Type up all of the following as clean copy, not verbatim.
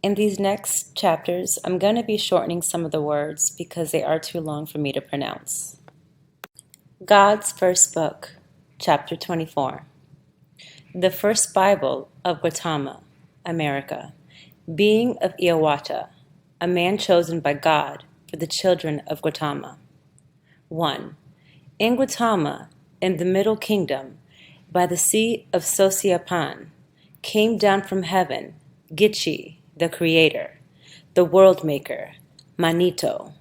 In these next chapters, I'm going to be shortening some of the words because they are too long for me to pronounce. God's First Book, Chapter 24. The First Bible of Gautama, America, being of Iawata, a man chosen by God for the children of Gautama. 1. In Gautama, in the Middle Kingdom, by the sea of Sosiapan, came down from heaven Gichi, the Creator, the World Maker, Manito,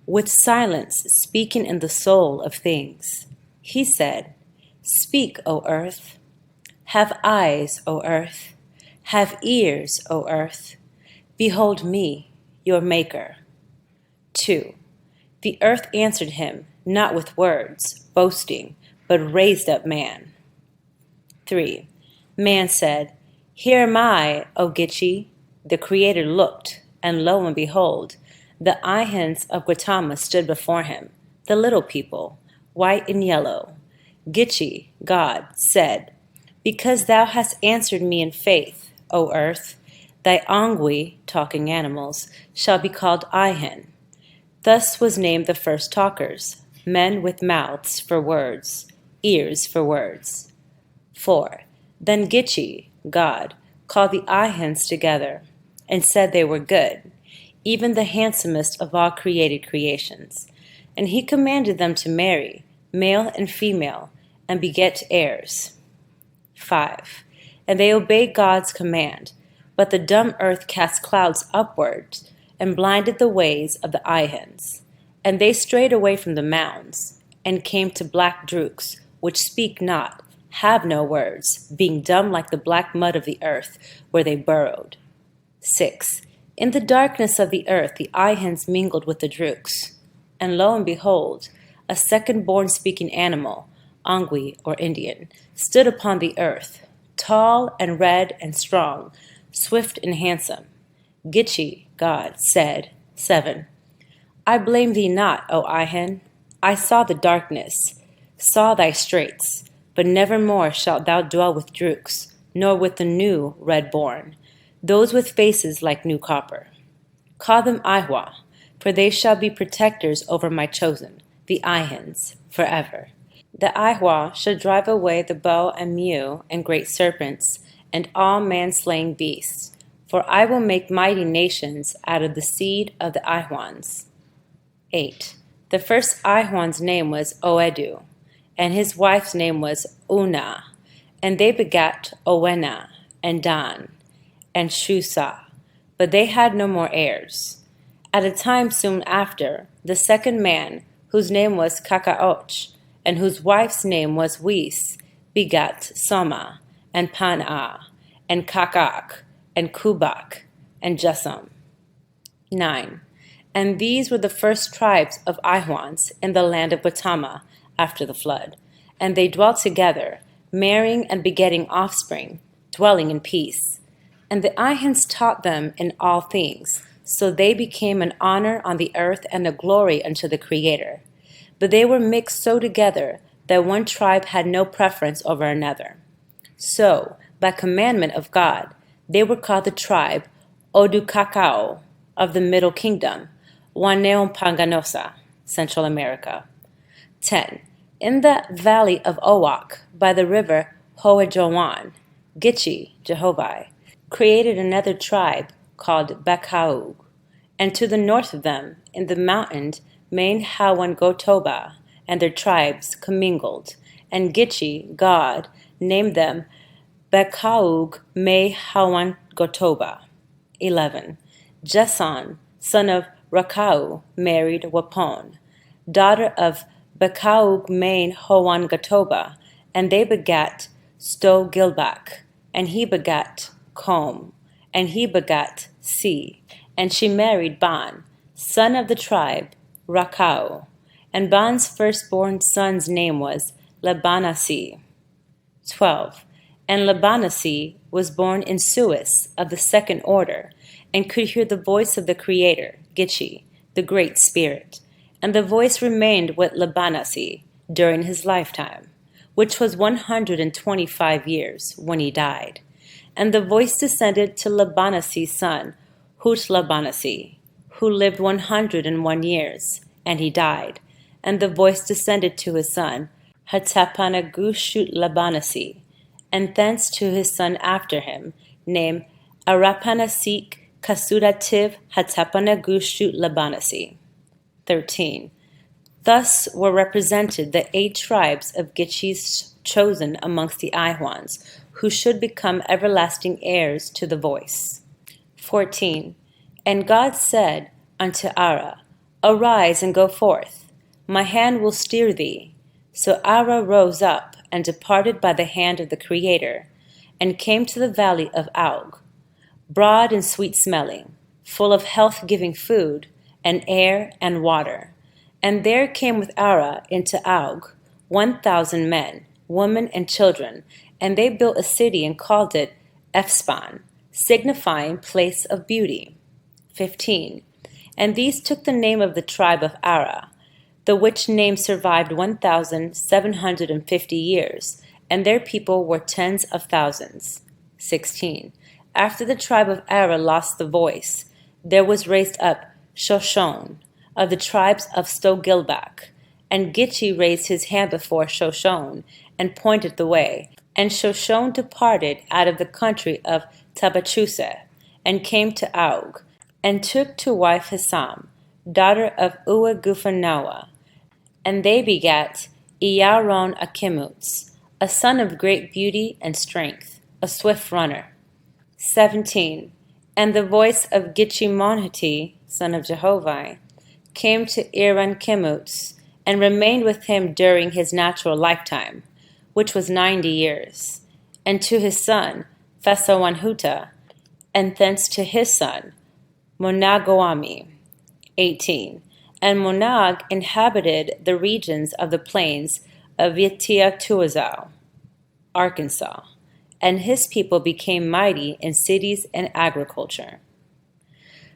with silence speaking in the soul of things. He said, "Speak, O earth. Have eyes, O earth. Have ears, O earth. Behold me, your Maker." 2. The earth answered him, not with words, boasting, but raised up man. 3. Man said, "Here am I, O Gichi." The Creator looked, and lo and behold, the Ihans of Gautama stood before him, the little people, white and yellow. Gichi, God, said, "Because thou hast answered me in faith, O earth, thy Angwi, talking animals, shall be called Ihan." Thus was named the first talkers, men with mouths for words, ears for words. 4. Then Gichi, God, called the Ihans together, and said they were good, even the handsomest of all created creations. And he commanded them to marry, male and female, and beget heirs. 5. And they obeyed God's command, but the dumb earth cast clouds upwards, and blinded the ways of the Ihans. And they strayed away from the mounds, and came to black drooks, which speak not, have no words, being dumb like the black mud of the earth, where they burrowed. 6. In the darkness of the earth the Ihans mingled with the drooks. And lo and behold, a second-born speaking animal, Angwi or Indian, stood upon the earth, tall and red and strong, swift and handsome. Gichi, God, said, 7. I blame thee not, O Ihan. I saw the darkness, saw thy straits, but nevermore shalt thou dwell with drooks, nor with the new red-born, those with faces like new copper. Call them Ihwa, for they shall be protectors over my chosen, the Ihans, forever. The Ihwa shall drive away the bow and mew and great serpents, and all man-slaying beasts. For I will make mighty nations out of the seed of the Ihwans. 8. The first Ihwan's name was Oedu, and his wife's name was Una, and they begat Owena, and Dan, and Shusa, but they had no more heirs. At a time soon after, the second man, whose name was Kakaoch, and whose wife's name was Whis, begat Soma, and Panah, and Kakak, and Kubak, and Jesam. 9. And these were the first tribes of Ihwans in the land of Gautama after the flood. And they dwelt together, marrying and begetting offspring, dwelling in peace. And the Ihans taught them in all things, so they became an honor on the earth and a glory unto the Creator. But they were mixed so together that one tribe had no preference over another. So, by commandment of God, they were called the tribe Odukakao of the Middle Kingdom, Waneompanganosa, Central America. 10. In the valley of Owak, by the river Hoejoan, Gichi, Jehovah, created another tribe called Bakaug, and to the north of them, in the mountain Main Hawan Gotoba, and their tribes commingled, and Gichi, God, named them Bakaug Me Hawan Gotoba. 11. Jesan, son of Rakau, married Wapon, daughter of Bakaug Main Hawan Gotoba, and they begat Sto Gilbak, and he begat Com, and he begat Si, and she married Ban, son of the tribe Rakau, and Ban's firstborn son's name was Labanasi. 12. And Labanasi was born in Suis of the second order, and could hear the voice of the Creator, Gichi, the Great Spirit. And the voice remained with Labanasi during his lifetime, which was 125 years when he died. And the voice descended to Labanasi's son, Hutlabanasi, who lived 101 years, and he died. And the voice descended to his son, Hatapanagushutlabanasi, and thence to his son after him, named Arapanasik Kasudativ Hatapanagushutlabanasi. 13. Thus were represented the 8 tribes of Gitchis chosen amongst the Iwans, who should become everlasting heirs to the voice. 14. And God said unto Ara, Arise and go forth, my hand will steer thee. So Ara rose up and departed by the hand of the Creator, and came to the valley of Aug, broad and sweet-smelling, full of health-giving food, and air and water. And there came with Ara into Aug 1,000 men, women, and children, and they built a city and called it Ephspan, signifying place of beauty. 15. And these took the name of the tribe of Ara, the which name survived 1,750 years, and their people were tens of thousands. 16. After the tribe of Ara lost the voice, there was raised up Shoshone, of the tribes of Stogilbak, and Gitchi raised his hand before Shoshone, and pointed the way. And Shoshone departed out of the country of Tabachuse, and came to Aug, and took to wife Hisam, daughter of Uwagufanawa. And they begat Iaron Achimuts, a son of great beauty and strength, a swift runner. 17. And the voice of Gitchimonhati, son of Jehovah, came to Iran Kimuts, and remained with him during his natural lifetime, which was 90 years, and to his son Phesawanhuta, and thence to his son Monagoami. 18. And Monag inhabited the regions of the plains of Yetiatuazau, Arkansas, and his people became mighty in cities and agriculture.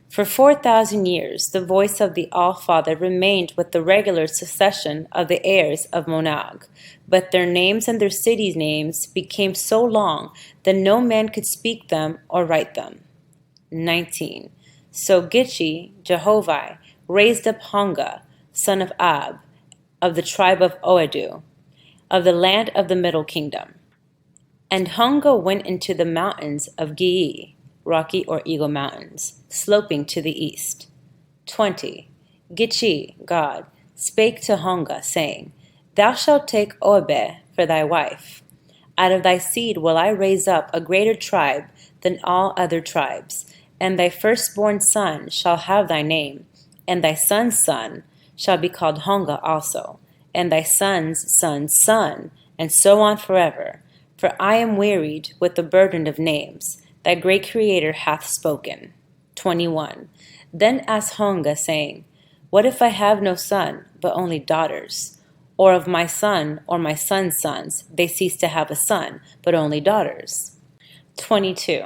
For 4,000 years, the voice of the All-Father remained with the regular succession of the heirs of Monag, but their names and their cities' names became so long that no man could speak them or write them. 19. So Gitchi, Jehovah, raised up Honga, son of Ab, of the tribe of Oedu, of the land of the Middle Kingdom. And Honga went into the mountains of Gii, Rocky or Eagle Mountains, sloping to the east. 20. Gitchi, God, spake to Honga, saying, Thou shalt take Oebe for thy wife. Out of thy seed will I raise up a greater tribe than all other tribes, and thy firstborn son shall have thy name, and thy son's son shall be called Honga also, and thy son's son's son, and so on forever. For I am wearied with the burden of names. Thy great Creator hath spoken. 21. Then asked Honga, saying, What if I have no son, but only daughters? Or of my son or my son's sons, they cease to have a son, but only daughters? 22.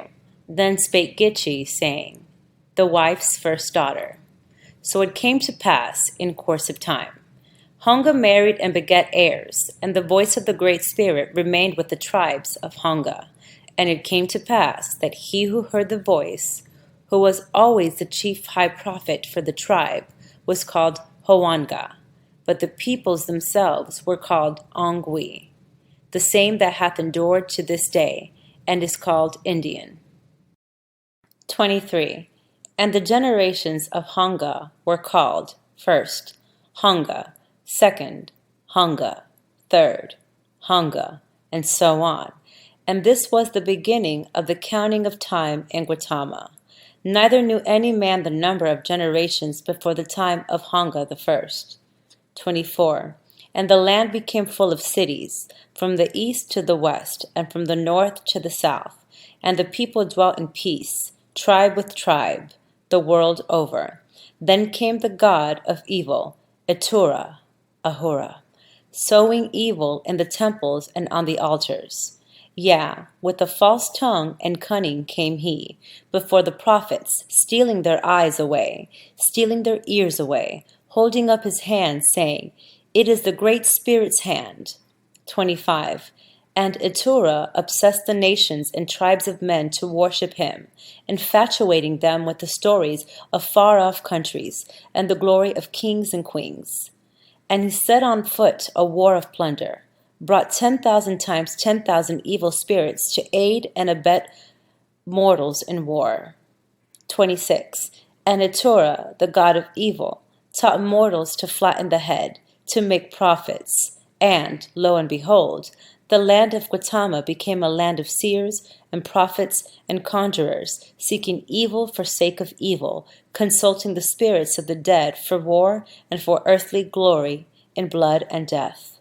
Then spake Gitchi, saying, The wife's first daughter. So it came to pass in course of time. Honga married and begat heirs, and the voice of the Great Spirit remained with the tribes of Honga. And it came to pass that he who heard the voice, who was always the chief high prophet for the tribe, was called Hoanga, but the peoples themselves were called Ongwi, the same that hath endured to this day, and is called Indian. 23. And the generations of Honga were called, first, Honga, second, Honga, third, Honga, and so on. And this was the beginning of the counting of time in Gautama. Neither knew any man the number of generations before the time of Honga the first. 24. And the land became full of cities, from the east to the west, and from the north to the south. And the people dwelt in peace, tribe with tribe, the world over. Then came the god of evil, Etura, Ahura, sowing evil in the temples and on the altars. Yea, with a false tongue and cunning came he before the prophets, stealing their eyes away, stealing their ears away, holding up his hand, saying, It is the Great Spirit's hand. 25. And Etura obsessed the nations and tribes of men to worship him, infatuating them with the stories of far-off countries and the glory of kings and queens. And he set on foot a war of plunder, brought 10,000 times 10,000 evil spirits to aid and abet mortals in war. 26. And Etura, the god of evil, taught mortals to flatten the head, to make profits, and, lo and behold, the land of Gautama became a land of seers and prophets and conjurers, seeking evil for sake of evil, consulting the spirits of the dead for war and for earthly glory in blood and death.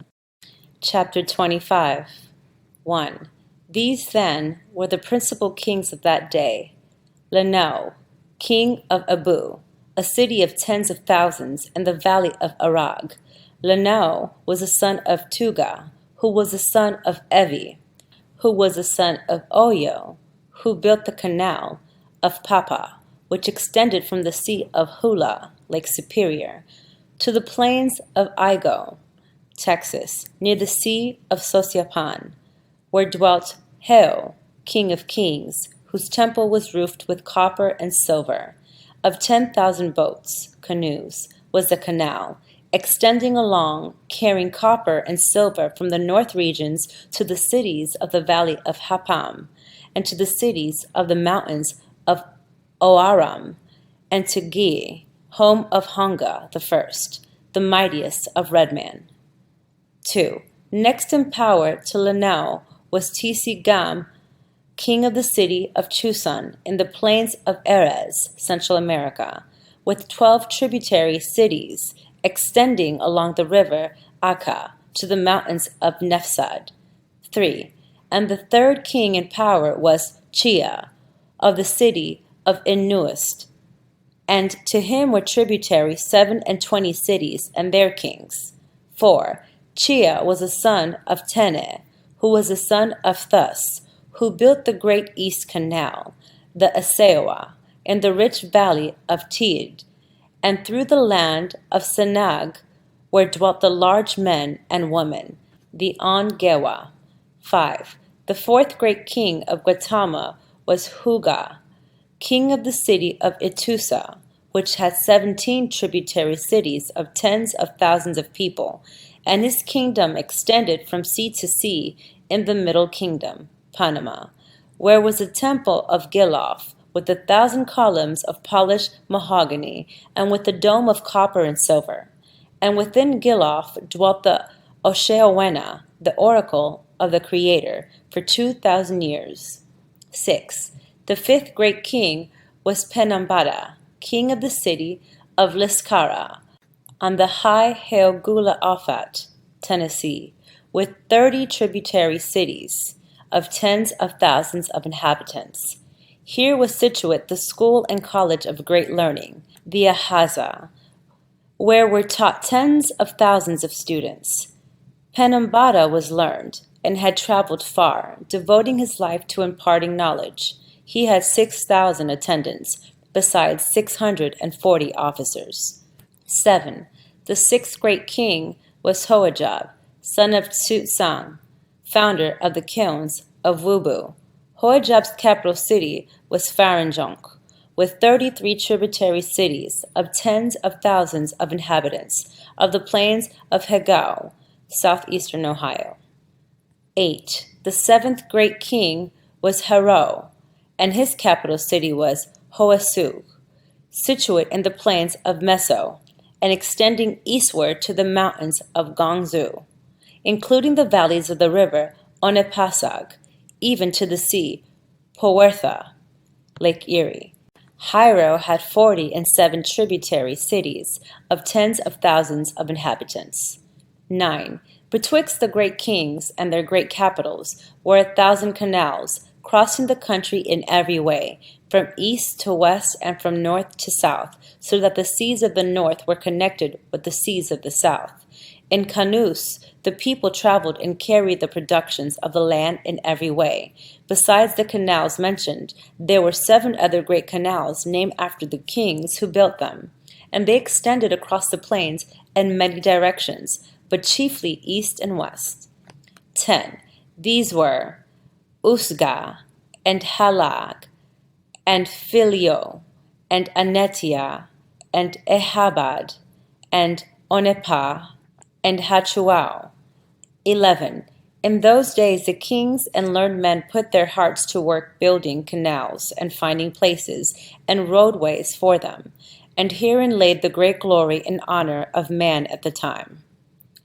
Chapter 25. 1. These then were the principal kings of that day. Lenau, king of Abu, a city of tens of thousands in the valley of Arag. Lenau was the son of Tuga, who was the son of Evi, who was the son of Oyo, who built the canal of Papa, which extended from the sea of Hula, Lake Superior, to the plains of Igo, Texas, near the sea of Sosiapan, where dwelt Heo, king of kings, whose temple was roofed with copper and silver. Of 10,000 boats, canoes, was the canal, extending along, carrying copper and silver from the north regions to the cities of the valley of Hapam, and to the cities of the mountains of Oaram, and to Gi, home of Honga the first, the mightiest of Redman. 2. Next in power to Lenau was Tisi-Gam, king of the city of Chusan in the plains of Erez, Central America, with 12 tributary cities extending along the river Aka to the mountains of Nefsad. 3. And the third king in power was Chia, of the city of Inuist, and to him were tributary 27 cities and their kings. 4. Chia was the son of Tene, who was the son of Thus, who built the great East Canal, the Asewa, in the rich valley of Tid, and through the land of Senag, where dwelt the large men and women, the Ongewa. 5. The fourth great king of Gautama was Huga, king of the city of Itusa, which had 17 tributary cities of tens of thousands of people, and his kingdom extended from sea to sea in the middle kingdom, Panama, where was the temple of Gilof, with 1,000 columns of polished mahogany, and with a dome of copper and silver. And within Gilof dwelt the Osheowena, the oracle of the Creator, for 2,000 years. 6. The fifth great king was Penambada, king of the city of Liskara, on the high Heogula Ofat, Tennessee, with 30 tributary cities of tens of thousands of inhabitants. Here was situate the school and college of great learning, the Ahaza, where were taught tens of thousands of students. Penambada was learned and had traveled far, devoting his life to imparting knowledge. He had 6,000 attendants, besides 640 officers. 7. The sixth great king was Hoajab, son of Tsutsang, founder of the kilns of Wubu. Hoajab's capital city was Faranjonk, with 33 tributary cities of tens of thousands of inhabitants, of the plains of Hegao, southeastern Ohio. 8. The seventh great king was Hero, and his capital city was Hoesug, situate in the plains of Meso, and extending eastward to the mountains of Gongzu, including the valleys of the river Onepasag, even to the sea, Powertha, Lake Erie. Hiro had 47 tributary cities of tens of thousands of inhabitants. 9. Betwixt the great kings and their great capitals were 1,000 canals, crossing the country in every way, from east to west and from north to south, so that the seas of the north were connected with the seas of the south. In canoes, the people traveled and carried the productions of the land in every way. Besides the canals mentioned, there were 7 other great canals named after the kings who built them, and they extended across the plains in many directions, but chiefly east and west. 10. These were Usga, and Halag, and Philio, and Anetia, and Ehabad, and Onepah, and Hachuao. 11. In those days the kings and learned men put their hearts to work building canals and finding places and roadways for them, and herein laid the great glory and honor of man at the time.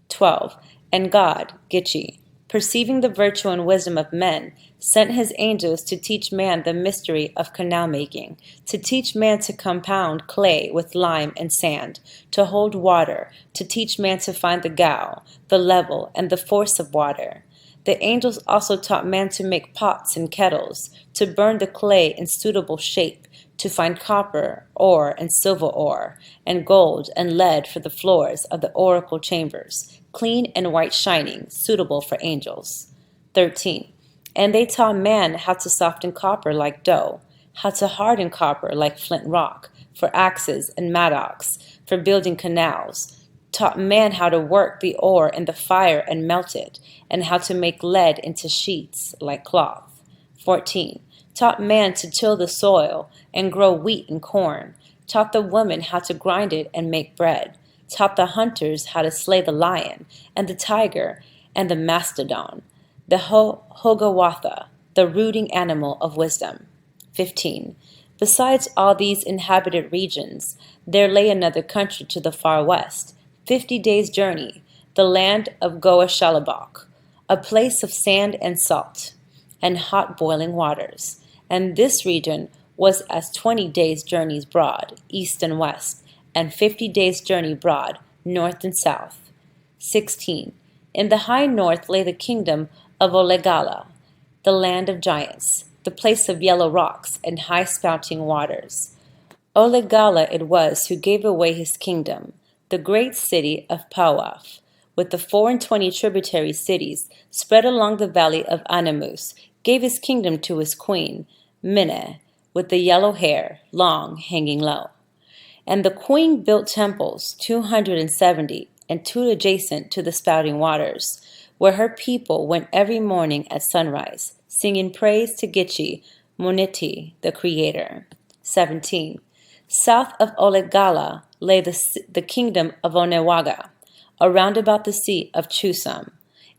12. And God, Gichi, perceiving the virtue and wisdom of men, sent his angels to teach man the mystery of canal making, to teach man to compound clay with lime and sand, to hold water, to teach man to find the gao, the level, and the force of water. The angels also taught man to make pots and kettles, to burn the clay in suitable shape, to find copper, ore, and silver ore, and gold and lead for the floors of the oracle chambers, clean and white shining, suitable for angels. 13. And they taught man how to soften copper like dough, how to harden copper like flint rock, for axes and mattocks, for building canals, taught man how to work the ore in the fire and melt it, and how to make lead into sheets like cloth. 14. Taught man to till the soil and grow wheat and corn, taught the woman how to grind it and make bread, taught the hunters how to slay the lion and the tiger and the mastodon, the Hogawatha, the rooting animal of wisdom. 15. Besides all these inhabited regions, there lay another country to the far west, 50 days' journey, the land of Goashalabak, a place of sand and salt, and hot boiling waters. And this region was as 20 days' journeys broad, east and west, and 50 days' journey broad, north and south. 16. In the high north lay the kingdom of Olegala, the land of giants, the place of yellow rocks and high spouting waters. Olegala it was who gave away his kingdom, the great city of Pawaf, with the 24 tributary cities spread along the valley of Anamus, gave his kingdom to his queen, Mineh, with the yellow hair, long, hanging low. And the queen built temples, 270, and two adjacent to the spouting waters, where her people went every morning at sunrise, singing praise to Gichi, Muniti, the Creator. 17. South of Olegala lay the kingdom of Onewaga, around about the sea of Chusam,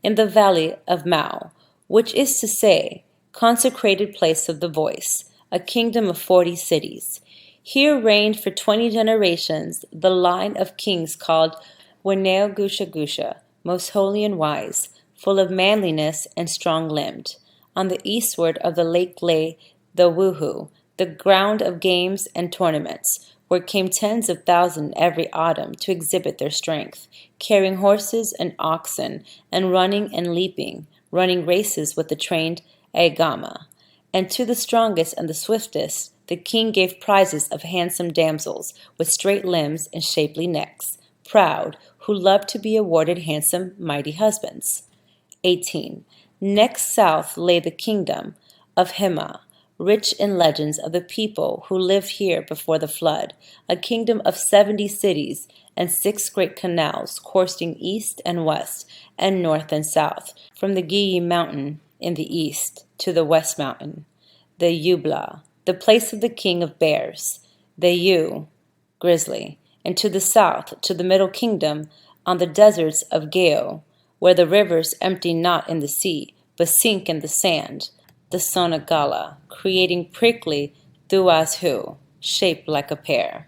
in the valley of Mao, which is to say, consecrated place of the voice, a kingdom of 40 cities. Here reigned for 20 generations the line of kings called Weneo Gusha Gusha, most holy and wise, full of manliness and strong-limbed. On the eastward of the lake lay the Wuhu, the ground of games and tournaments, where came tens of thousands every autumn to exhibit their strength, carrying horses and oxen, and running and leaping, running races with the trained Agama. And to the strongest and the swiftest the king gave prizes of handsome damsels with straight limbs and shapely necks, proud, who loved to be awarded handsome, mighty husbands. 18. Next south lay the kingdom of Hema, rich in legends of the people who lived here before the flood, a kingdom of 70 cities and 6 great canals coursing east and west and north and south, from the Giyi mountain in the east to the west mountain, the Eubla, the place of the king of bears, the Yu, grizzly, and to the south to the middle kingdom on the deserts of Geo, where the rivers empty not in the sea, but sink in the sand, the Sonagala, creating prickly Duazhu, shaped like a pear.